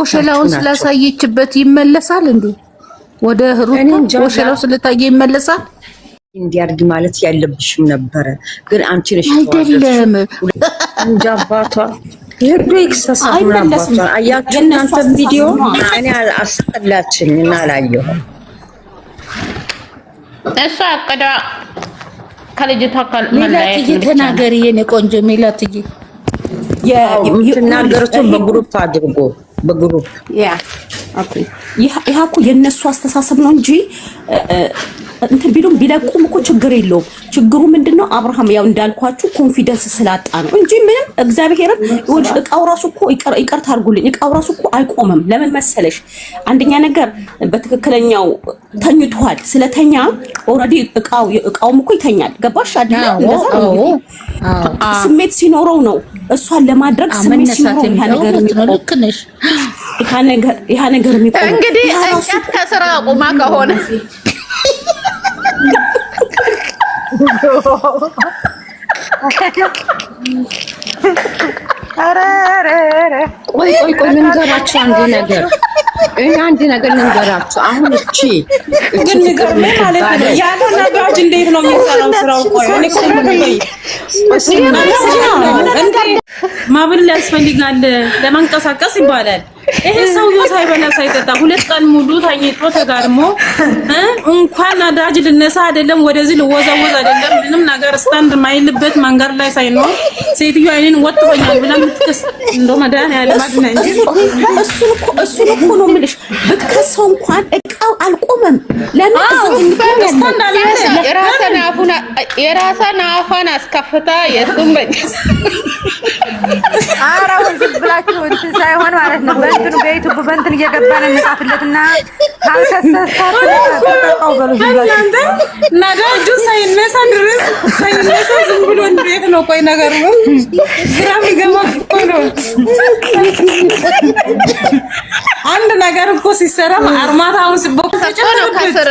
ወሸላውን ስላሳየችበት ይመለሳል እንዴ? ወደ ሩቱ ወሸላው ስለታየ ይመለሳል? እንዲያርግ ማለት ያለብሽም ነበረ፣ ግን አንቺ ነሽ አይደለም እንጃባቷ ይሄዱ ኤክሰሳይዝ አባቷ አያችሁ እናንተ ቪዲዮ እኔ አስጠላችኝ እና አላየሁም። እሷ አቀዳ ከልጅቷ ሚላትዬ ተናገሪ የኔ ቆንጆ ሚላትዬ የምትናገሩትን በግሩፕ አድርጎ በግሩፕ ይሄ እኮ የነሱ አስተሳሰብ ነው እንጂ እንትን ቢሉም ቢለቁም እኮ ችግር የለውም። ችግሩ ምንድነው? አብርሃም ያው እንዳልኳችሁ ኮንፊደንስ ስላጣ ነው እንጂ ምንም እግዚአብሔርን ወድ እቃው ራሱ እኮ ይቅርታ አድርጉልኝ፣ እቃው ራሱ እኮ አይቆምም። ለምን መሰለሽ? አንደኛ ነገር በትክክለኛው ተኝቷል። ስለተኛ ኦልሬዲ እቃውም እኮ ይተኛል። ገባሽ አይደል? እንደዛ ነው። ስሜት ሲኖረው ነው እሷን ለማድረግ ስሜት ሲኖረው ያ ነገር ልክነሽ ያ ነገር የሚቆም እንግዲህ እንጨት ከስራ አቁማ ከሆነ ቆይ ልንገራችሁ አንድ ነገር ልንገራችሁ። አሁን እቺ ግን ነገር ማለት ነው ያለው ነጋጅ እንዴት ነው የሚሰራው ስራው? ቆይ እኔ ማብል ያስፈልጋል ለማንቀሳቀስ ይባላል። ይሄ ሰውዬው ሳይበላ ሳይጠጣ 2 ቀን ሙሉ ተኝቶ ተጋድሞ እንኳን ነዳጅ ልነሳ አይደለም ወደዚህ ልወዛወዝ አይደለም ምንም ነገር ስታንድ ማይልበት መንገድ ላይ ሳይኖር ሴትዮ አይኔን ወጥቶኛል ብላ ምትከስ እንደው መዳን ያለ ማግና እንጂ እሱ እኮ ነው የምልሽ። ብትከሰው እንኳን እቃው አልቆመም። ለምን ስታንድ አለ የራሳን አፋን አስከፍታ የሱም በቀስ አራውን ብላችሁ እንትን ሳይሆን ማለት ነው። በእንትን በዩቲዩብ በእንትን እየገባን እንጻፍለትና ካልተሰሳተ ተጣጣው በሉ ይላል። ነዳጁ ሳይነሳ ድረስ ሳይነሳ ዝም ብሎ እንዴት ነው? ቆይ ነገሩ ግራም ይገማ እኮ ነው። አንድ ነገር እኮ ሲሰራ አርማታውን ሲቦክ ነው ከስር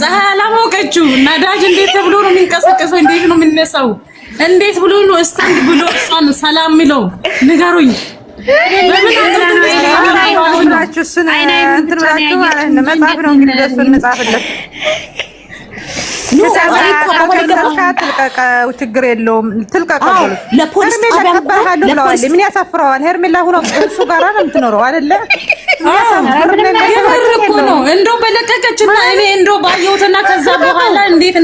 ፀሐይ አላሞቀችው ነዳጅ እንዴት ተብሎ ነው የሚንቀሳቀሰው? እንዴት ነው የሚነሳው? እንዴት ብሎ ነው ስታንድ ብሎ እሷን ሰላም የሚለው ንገሩኝ። በምን አንተናችሁ እሱን እንትን ብላችሁ ማለት ነው። መጽሐፍ ነው እንግዲህ እሱን መጽሐፍለት ትልቀቀው ችግር የለውም። ትልቀቀው ለፖሊስ ጣቢያ ብለዋል። ምን ያሳፍረዋል? ሄርሜላ ሆኖ እሱ ጋር ነው የምትኖረው አይደለ? ያሳፍር እኮ ነው እንደው በለቀቀችና እኔ እንደው ባየሁትና ከዛ በኋላ እንዴት